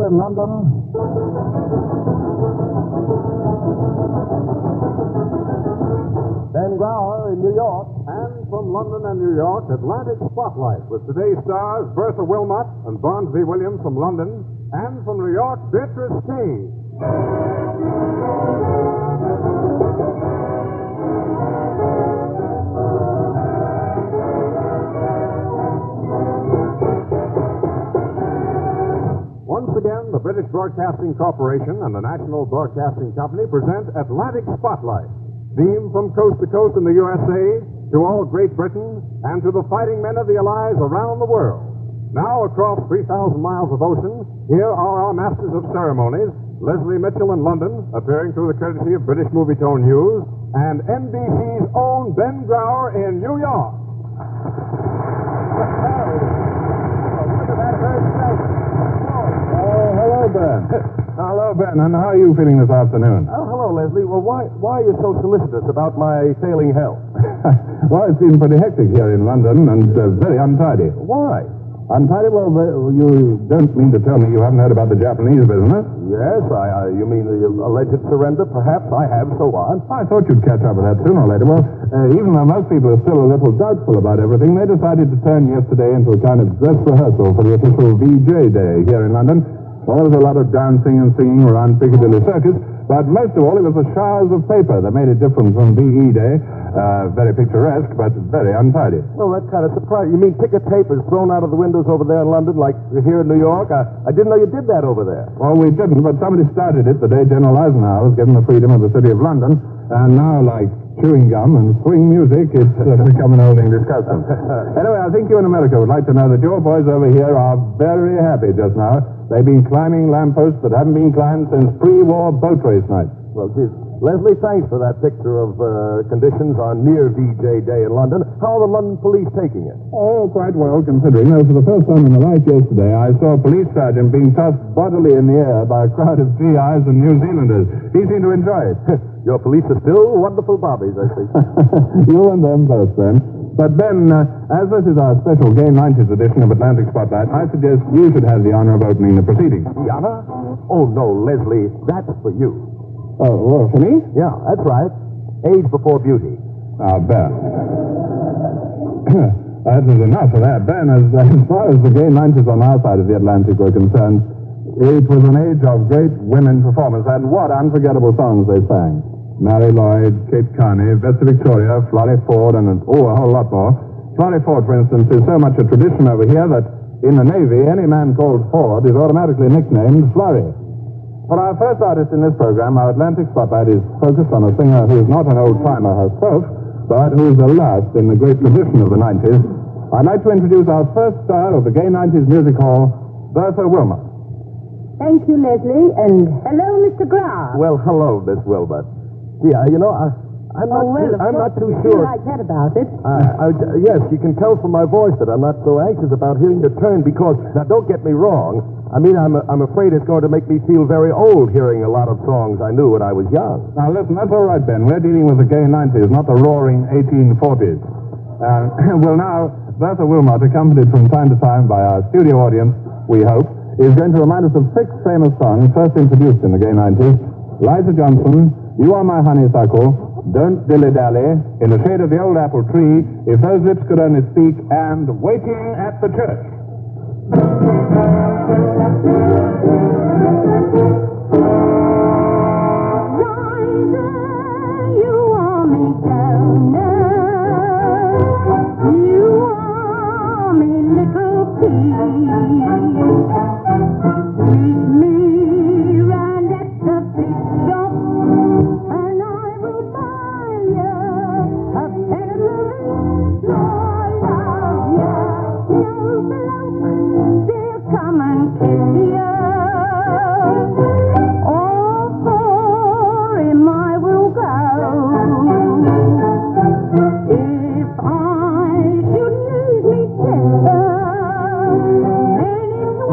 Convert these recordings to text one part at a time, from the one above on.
in London. Ben Grauer in New York. And from London and New York, Atlantic Spotlight with today's stars Bertha Wilmot and Barnsby Williams from London, and from New York, Beatrice Kane. Once again, the British Broadcasting Corporation and the National Broadcasting Company present Atlantic Spotlight. Theme from coast to coast in the USA, to all Great Britain, and to the fighting men of the Allies around the world. Now, across 3,000 miles of ocean, here are our masters of ceremonies, Leslie Mitchell in London, appearing through the courtesy of British Movietone News, and NBC's own Ben Grauer in New York. Hello, Ben. Hello, Ben. And how are you feeling this afternoon? Oh, hello, Leslie. Well, why are you so solicitous about my failing health? Well, it's been pretty hectic here in London and very untidy. Why? Untidy? Well, you don't mean to tell me you haven't heard about the Japanese business? Yes, you mean the alleged surrender? Perhaps I have, so on. I thought you'd catch up with that sooner or later. Well, even though most people are still a little doubtful about everything, they decided to turn yesterday into a kind of dress rehearsal for the official VJ Day here in London. Well, there was a lot of dancing and singing around Piccadilly Circus, but most of all, it was the showers of paper that made it different from VE Day. Very picturesque, but very untidy. Well, that kind of surprised. You mean ticker tape is thrown out of the windows over there in London, like here in New York? I didn't know you did that over there. Well, we didn't, but somebody started it the day General Eisenhower was given the freedom of the city of London, and now, like chewing gum and swing music, it's become an old English custom. Anyway, I think you in America would like to know that your boys over here are very happy just now. They've been climbing lampposts that haven't been climbed since pre-war boat race night. Well, geez. Leslie, thanks for that picture of conditions on near VJ Day in London. How are the London police taking it? Oh, quite well, considering. Though for the first time in my life yesterday, I saw a police sergeant being tossed bodily in the air by a crowd of GIs and New Zealanders. He seemed to enjoy it. Your police are still wonderful bobbies, I see. You and them both, then. But, Ben, as this is our special Gay 90s edition of Atlantic Spotlight, I suggest you should have the honor of opening the proceedings. The honor? Oh, no, Leslie, that's for you. Oh, well, for me? Yeah, that's right. Age before beauty. Now, Ben. That was enough of that, Ben. As far as the Gay 90s on our side of the Atlantic were concerned, it was an age of great women performance, and what unforgettable songs they sang. Mary Lloyd, Kate Carney, Betsy Victoria, Florrie Ford, and a whole lot more. Florrie Ford, for instance, is so much a tradition over here that in the Navy, any man called Ford is automatically nicknamed Florrie. For our first artist in this program, our Atlantic Spotlight is focused on a singer who is not an old-timer herself, but who is the last in the great tradition of the 90s. I'd like to introduce our first star of the Gay 90s Music Hall, Bertha Wilmot. Thank you, Leslie, and hello, Mr. Grauer. Well, hello, Miss Wilbur. Yeah, you know, I'm not too sure. Like that about it. Yes, you can tell from my voice that I'm not so anxious about hearing your turn because, now don't get me wrong, I mean, I'm afraid it's going to make me feel very old hearing a lot of songs I knew when I was young. Now, listen, that's all right, Ben. We're dealing with the Gay 90s, not the roaring 1840s. Well, now, Bertha Wilmot, accompanied from time to time by our studio audience, we hope, is going to remind us of 6 famous songs first introduced in the Gay 90s. Liza Johnson, You Are My Honeysuckle, Don't Dilly-Dally, In the Shade of the Old Apple Tree, If Those Lips Could Only Speak, and Waiting at the Church. If I should lose me tender, then it's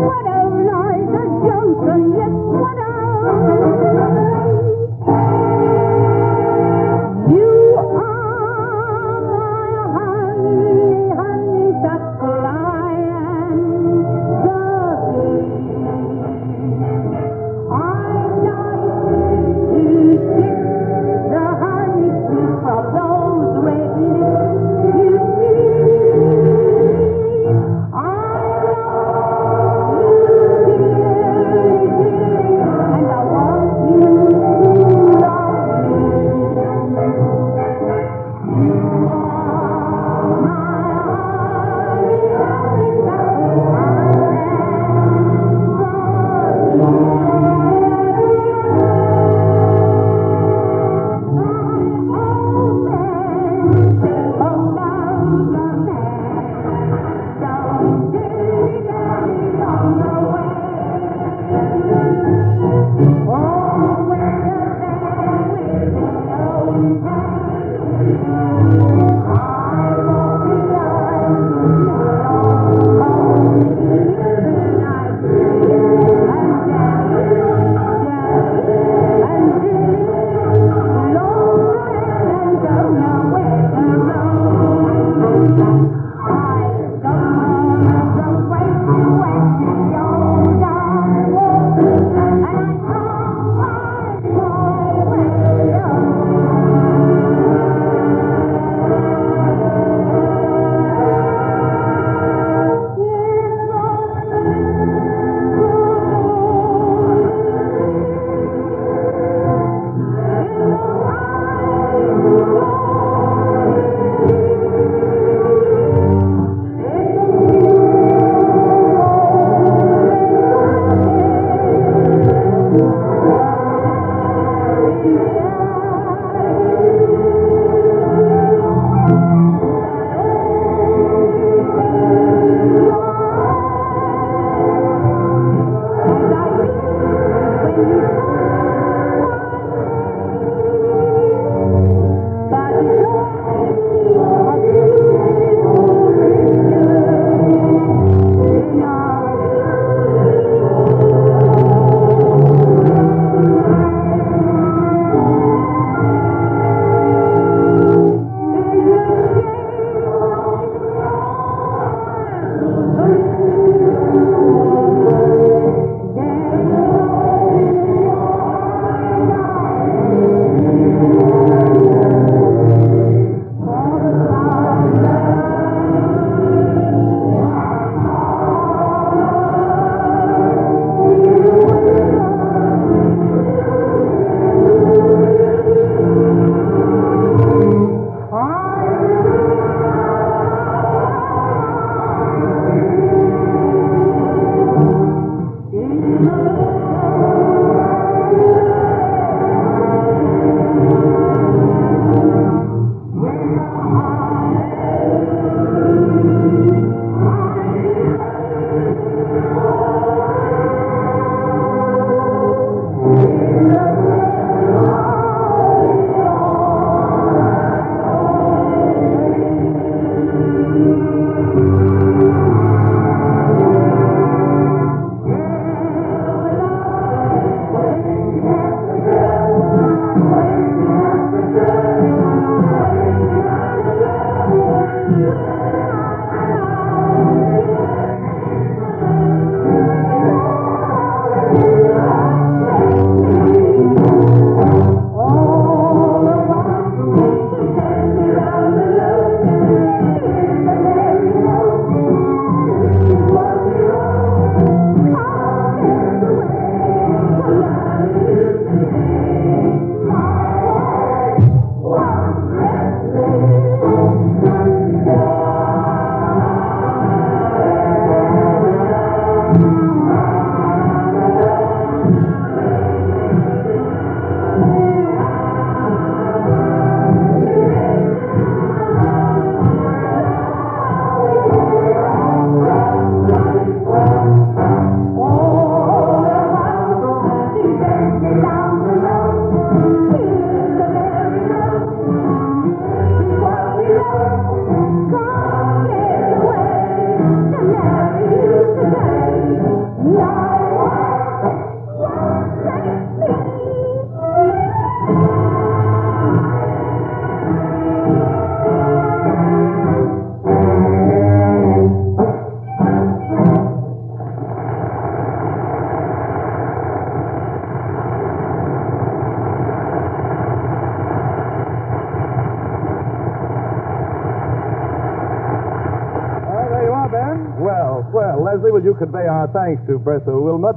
Well, Leslie, will you convey our thanks to Bertha Wilmot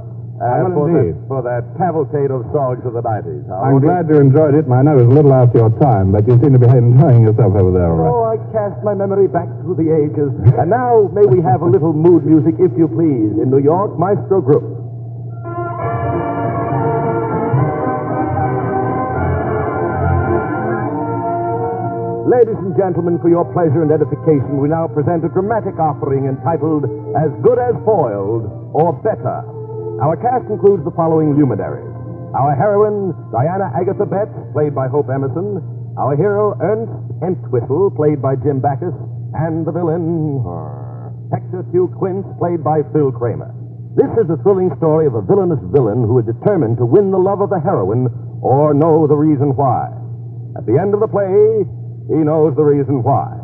for that cavalcade of songs of the 90s? I'm glad you enjoyed it, and I know it was a little after your time, but you seem to be enjoying yourself over there, all right. Oh, I cast my memory back through the ages. And now, may we have a little mood music, if you please, in New York Maestro Group. Ladies and gentlemen, for your pleasure and edification, we now present a dramatic offering entitled As Good as Foiled, or Better. Our cast includes the following luminaries. Our heroine, Diana Agatha Betts, played by Hope Emerson. Our hero, Ernst Entwistle, played by Jim Backus. And the villain, Hector Hugh Quince, played by Phil Kramer. This is the thrilling story of a villainous villain who is determined to win the love of the heroine or know the reason why. At the end of the play, he knows the reason why.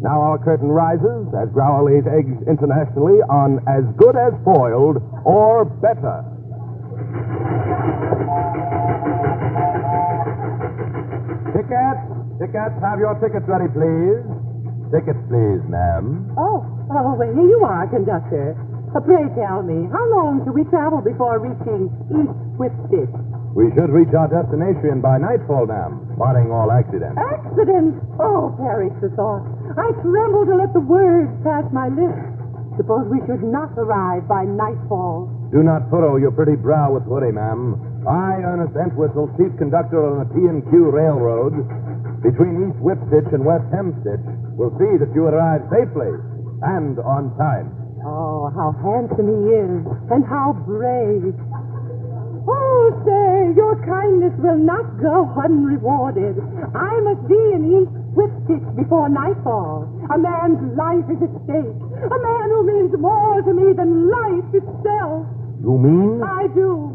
Now our curtain rises as Grauer lays eggs internationally on As Good as Foiled or Better. Tickets, have your tickets ready, please. Tickets, please, ma'am. Oh, well, here you are, conductor. Pray tell me, how long shall we travel before reaching East Whipstitch? We should reach our destination by nightfall, ma'am, barring all accidents. Accident? Oh, perish the thought. I tremble to let the words pass my lips. Suppose we should not arrive by nightfall. Do not furrow your pretty brow with worry, ma'am. I, Ernest Entwistle, chief conductor on the P&Q Railroad, between East Whipstitch and West Hempstitch, will see that you arrive safely and on time. Oh, how handsome he is, and how brave. Oh, sir, your kindness will not go unrewarded. I must be in East Whipstitch before nightfall. A man's life is at stake. A man who means more to me than life itself. You mean? I do.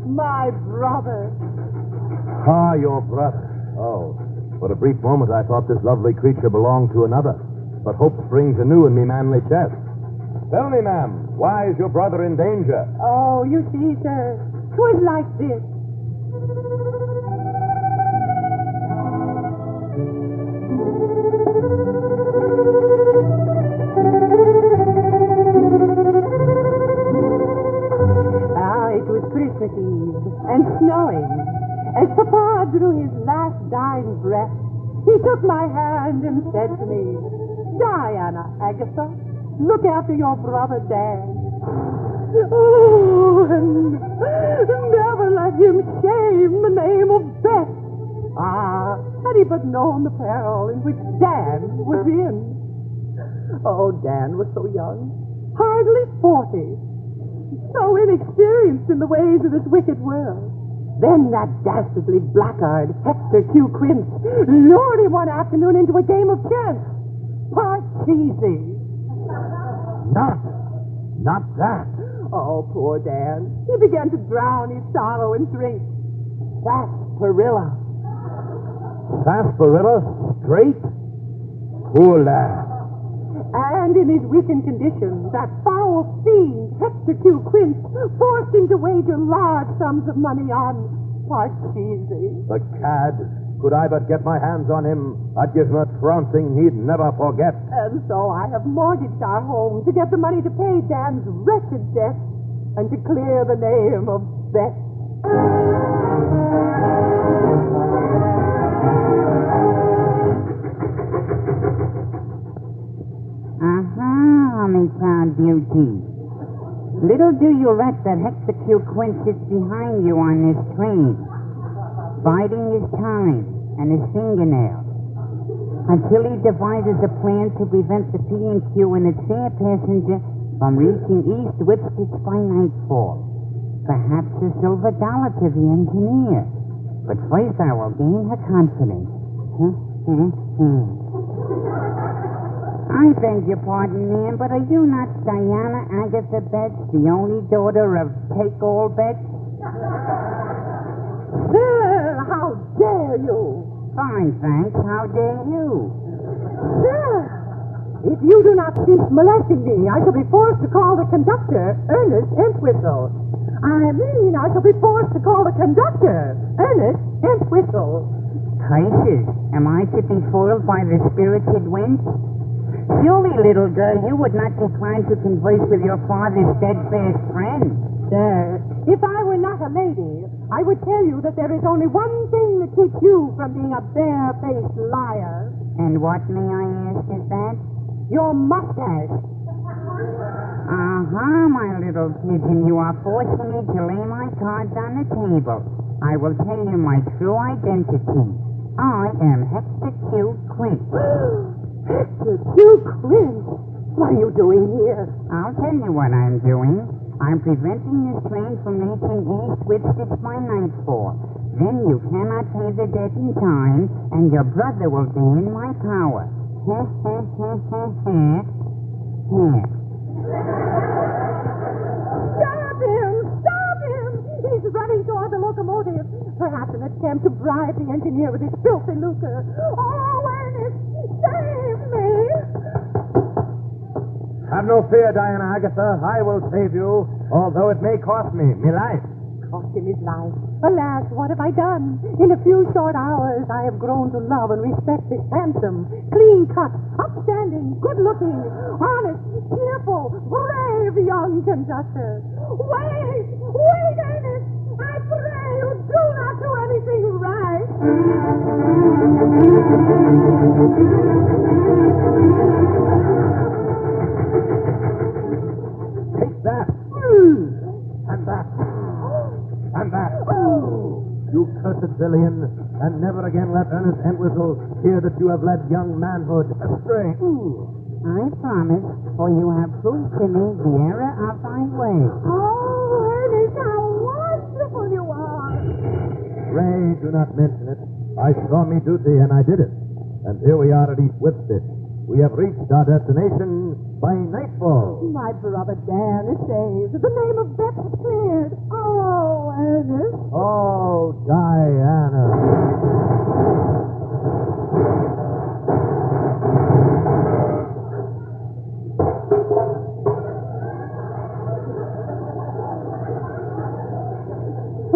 My brother. Ah, your brother. Oh, for a brief moment I thought this lovely creature belonged to another. But hope springs anew in me manly chest. Tell me, ma'am, why is your brother in danger? Oh, you see, sir, 'twas like this. It was Christmas Eve, and snowing. As Papa drew his last dying breath, he took my hand and said to me, Diana, Agatha, look after your brother Dan. Oh, and never let him shame the name of Beth. Ah, had he but known the peril in which Dan was in. Oh, Dan was so young, hardly 40, so inexperienced in the ways of this wicked world. Then that dastardly blackguard, Hector Hugh Quince, lured him one afternoon into a game of chess. Parcheesi. Not that. Oh, poor Dan. He began to drown his sorrow in drink. Sarsaparilla. Sarsaparilla? Straight? Poor lad. And in his weakened condition, that foul fiend, Hector Hugh Quince, forced him to wager large sums of money on Parcheesi. The cad. Could I but get my hands on him, I'd give him a trouncing he'd never forget. And so I have mortgaged our home to get the money to pay Dan's wretched debt and to clear the name of Beth. Me proud beauty. Little do you reck that Hector Q. Quince is behind you on this train, biding his time and his fingernails, until he devises a plan to prevent the P&Q and its fair passenger from reaching East Whipstitch by nightfall. Perhaps $1 silver to the engineer. But first I will gain her confidence. I beg your pardon, ma'am, but are you not Diana Agatha Betts, the only daughter of Take-All Betts? Sir, how dare you? Fine, thanks. How dare you? Sir, if you do not cease molesting me, I shall be forced to call the conductor, Ernest Entwistle. I shall be forced to call the conductor, Ernest Entwistle. Curses, am I to be foiled by the spirited wench? Surely, little girl, you would not decline to converse with your father's steadfast friend. Sir, if I were not a lady, I would tell you that there is only one thing that keeps you from being a bare-faced liar. And what, may I ask, is that? Your mustache. My little pigeon, you are forcing me to lay my cards on the table. I will tell you my true identity. I am Hector Q. Quint. Hector Q. Quint? What are you doing here? I'll tell you what I'm doing. I'm preventing this train from reaching east, which it's my nightfall. Then you cannot pay the debt in time, and your brother will be in my power. Stop him! Stop him! He's running toward the locomotive. Perhaps an attempt to bribe the engineer with his filthy lucre. Oh, Ernest, save me! Have no fear, Diana Agatha. I will save you, although it may cost me my life. Cost him his life. Alas, what have I done? In a few short hours, I have grown to love and respect this handsome, clean-cut, upstanding, good-looking, honest, cheerful, brave young conductor. Wait! Wait, Ernest! I pray you do not do anything right. Take that! And that! And that! You cursed villain, and never again let Ernest Entwistle hear that you have led young manhood astray. I promise, for you have proved to me the error of my way. Oh, Ernest, how wonderful you are. Ray, do not mention it. I saw me duty, and I did it. And here we are at East Whitstable. We have reached our destination by nightfall. My brother Dan is saved. The name of Beth is cleared. Oh, Ernest. Oh, Diana.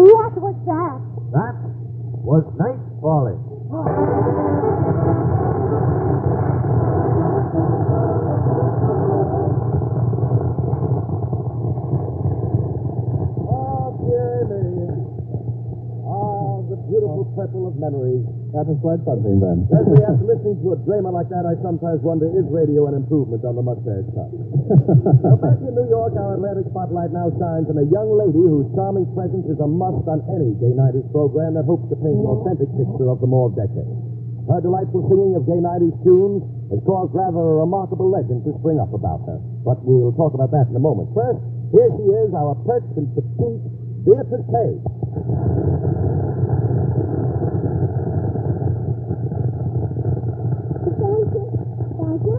What was that? That was night falling. Beautiful purple of memories. That is quite something, then. Leslie, after listening to a drama like that, I sometimes wonder, is radio an improvement on the mustache cut? Now, back in New York, our Atlantic spotlight now shines on a young lady whose charming presence is a must on any gay 90s program that hopes to paint an authentic picture of the mauve decade. Her delightful singing of gay 90s tunes has caused rather a remarkable legend to spring up about her. But we'll talk about that in a moment. First, here she is, our pert and petite Beatrice Page. Thank you.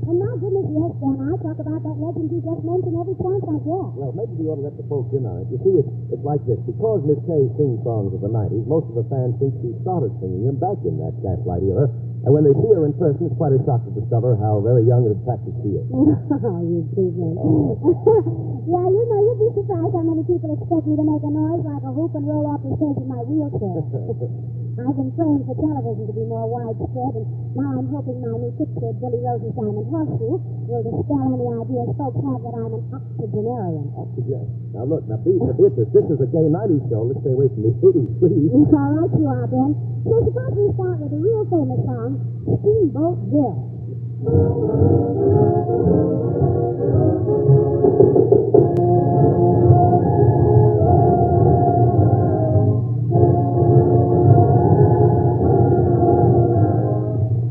And my goodness, yes, Dan, I talk about that legend you just mentioned every chance I get. Well, maybe we ought to let the folks in on it. You see, it's like this. Because Miss Kay sings songs of the 90s, most of the fans think she started singing them back in that gaslight era. And when they see her in person, it's quite a shock to discover how very young and attractive she is. Oh, you teaser. Yeah, you know, you'd be surprised how many people expect me to make a noise like a hoop and roll off the stage in my wheelchair. I've been praying for television to be more widespread, and now I'm hoping my new picture, Billy Rosenstein and Horseshoe, will dispel any ideas folks have that I'm an octogenarian. Now, look, Beatrice, this is a gay 90s show. Let's stay away from the 80s, please. It's all right, you are, Ben. So suppose we start with a real famous song, Steamboat Bill.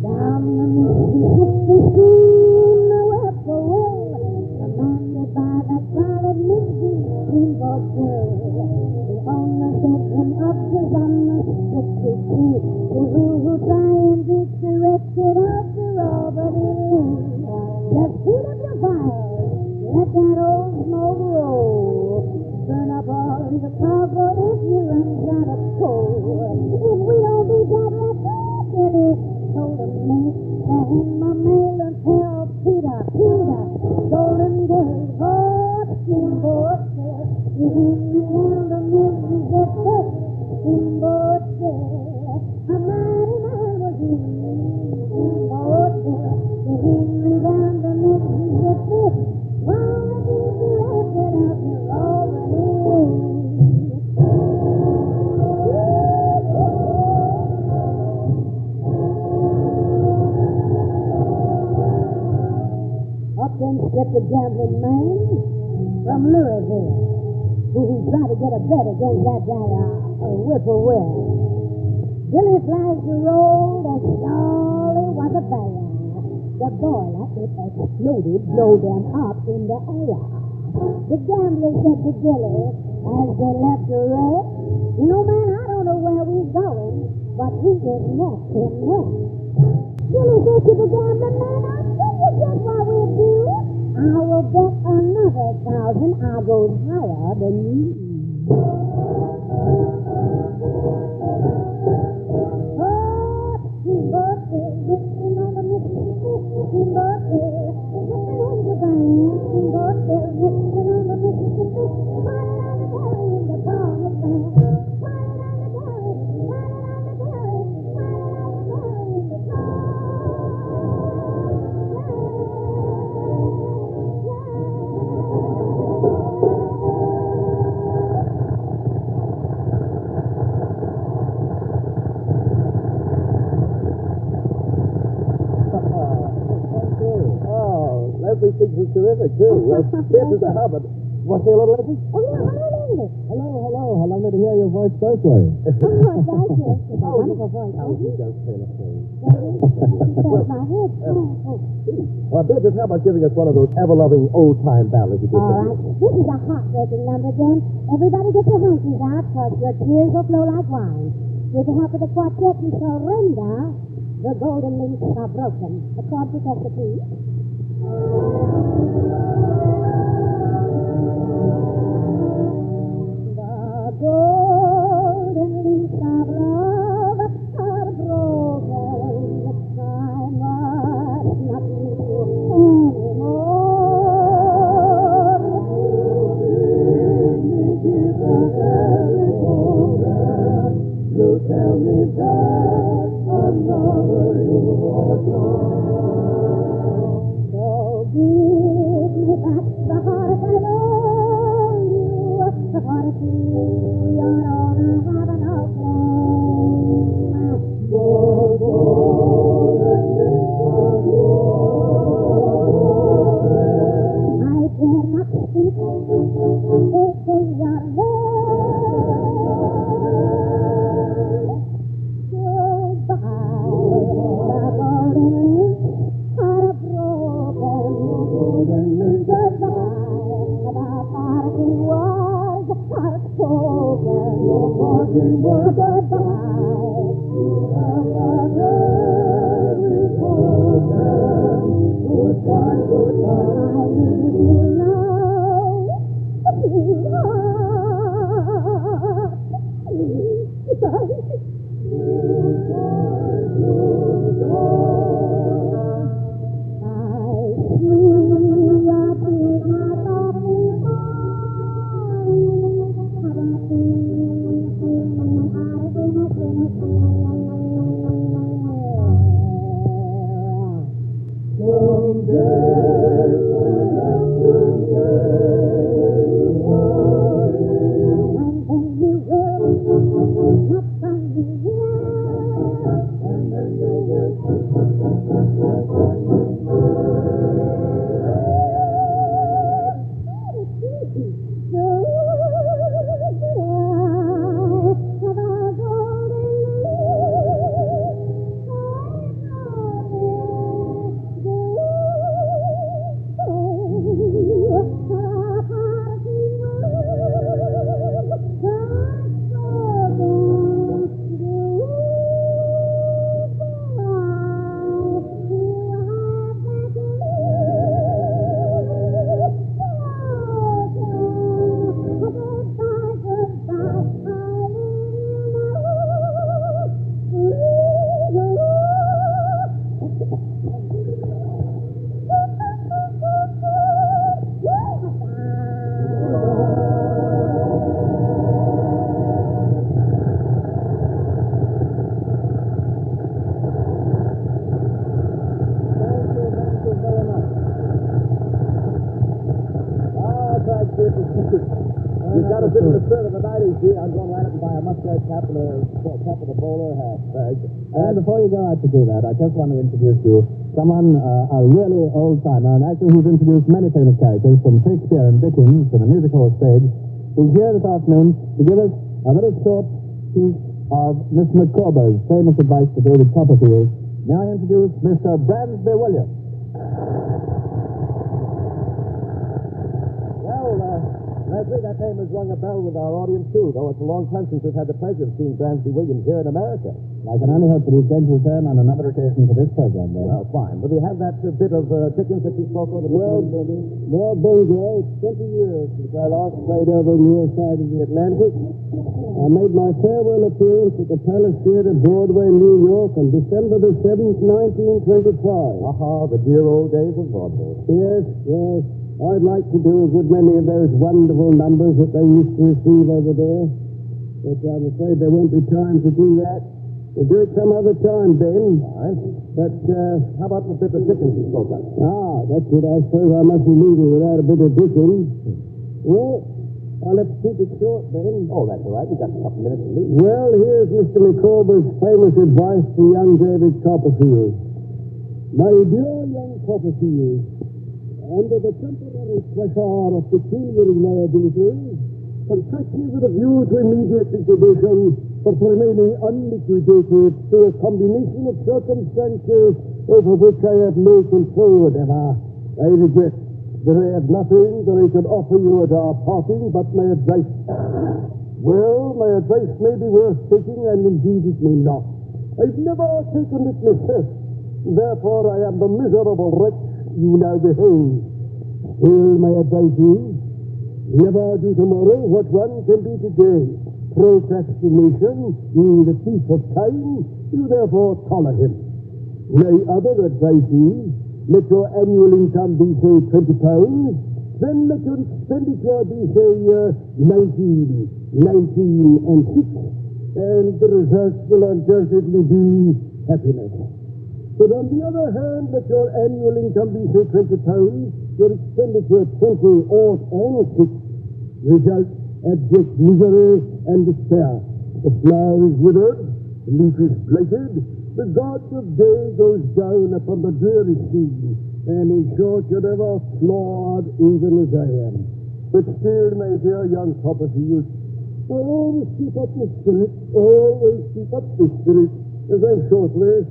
Down the Mississippi stream, the whippoorwill, commanded by that solid Mrs. Steamboat Bill. The owner sent him up to some Mississippi Sea to try and beat the wretched out the robbery. Just heat up your fires, let that old smoke roll. Burn up all the cargo if you run out of coal. If we don't beat that rat, told him me, and my mail and tell Peter, golden days for Steamboat Bill. You hear me down the Mississippi, Steamboat Bill. A mighty man was he, Steamboat Bill. You hear me down man from Louisville who tried to get a bet against that whippoorwill. Billy flies the road as surely was a bear. The boiler, it exploded, blew them up in the air. The gambler said to Billy as they left the wreck, you know, man, I don't know where we're going, but we just left him next. Billy said to the gambler, man, I'll tell you just what we'll do. I will bet another 1,000 I goes higher than you. Oh, Steamboat is drifting on the Mississippi. Steamboat is drifting on the bank. Steamboat is drifting on the Mississippi. Running on the ferry in the promised land. Running on the ferry, running on the ferry, running on the ferry in the promised Leslie thinks it's terrific, too. This is a habit. Want to say a little, Leslie? Oh, yeah, hello, Leslie. Hello. How lovely to hear your voice personally. Oh, thank you. It's a wonderful voice. Oh, he does play the thing. That's my head. Well, Beatrice, how about giving us one of those ever-loving old-time ballads you did? All right. This is a heartbreaking number, Jen. Everybody get your hankies out, because your tears will flow like wine. With the help of the quartet, you surrender. The golden links are broken. The chord protector, please. The golden links of love are broken. I must not miss you anymore. You tell me that another you are gone. So give me back the heart I owe you. The heart of you, your own, I have no claim. I cannot speak. It is your love. Goodbye. The golden links are broken. Goodbye. The parting words are spoken. Goodbye. I need you now, You've got a bit of the spirit of the 90s here. I'm going right up and buy a mustache cap and a bowler hat. Thanks. And before you go out to do that, I just want to introduce you someone, a really old-timer, an actor who's introduced many famous characters from Shakespeare and Dickens to the musical stage, is here this afternoon to give us a very short piece of Miss Micawber's famous advice to David Copperfield. May I introduce Mr. Bransby Williams? Leslie, that name has rung a bell with our audience, too, though it's a long time since we've had the pleasure of seeing Bransby Williams here in America. I can only hope that he's going to return on another occasion for this program, then. Well, fine. Will we have that bit of Dickens that you spoke of? Well, Bongo, it's 20 years since I last played over on your side of the Atlantic. I made my farewell appearance at the Palace Theater, Broadway, New York, on December the 7th, 1925. The dear old days of Broadway. Yes. I'd like to do a good many of those wonderful numbers that they used to receive over there. But I'm afraid there won't be time to do that. We'll do it some other time, Ben. Fine. But, How about the bit of Dickens you spoke of? That's it. I suppose I mustn't leave you without a bit of Dickens. Well, I'll have to keep it short, Ben. Oh, that's all right. We've got a couple minutes to leave. Well, here's Mr. Micawber's famous advice to young David Copperfield. My dear young Copperfield, under the temporary pressure of pecuniary liabilities, contract me with a view to immediate liquidation, but remaining unliquidated through a combination of circumstances over which I have no control whatever. I regret that I have nothing that I can offer you at our parting but my advice. Well, my advice may be worth taking, and indeed it may not. I've never taken it myself. Therefore, I am the miserable wretch you now behold. Still, my advice is, never do tomorrow what one can do today. Procrastination being the thief of time, you therefore collar him. My other advice is, let your annual income be, say, £20, then let your expenditure be, say, 19 and 6, and the result will undoubtedly be happiness. But on the other hand, let your annual income be, say, £20, your expenditure 20 and 6, result abject misery and despair. The flower is withered, the leaf is blighted, the god of day goes down upon the dreary sea, and in short you're ever flawed even as I am. But still, my dear young Copperfield, always keep up the spirit, as I'm shortly,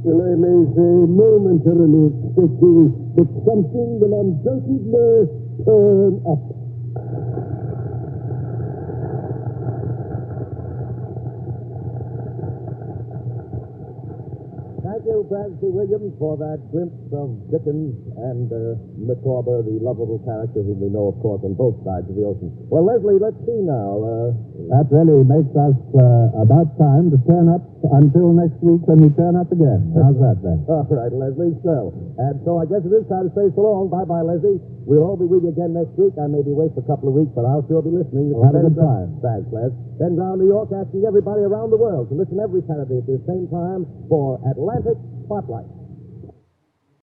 well, I may say, momentarily expecting that something will undoubtedly turn up. Thank you, Bransby Williams, for that glimpse of Dickens and Micawber, the lovable character whom we know, of course, on both sides of the ocean. Well, Leslie, let's see now. That really makes us about time to turn up until next week when we turn up again. How's that, then? All right, Leslie, so. And so I guess it is time to say so long. Bye-bye, Leslie. We'll all be with you again next week. I may be away for a couple of weeks, but I'll sure be listening. Well, have a good time. Thanks, Les. Ben Brown, New York, asking everybody around the world to listen every Saturday at the same time for Atlantic Spotlight.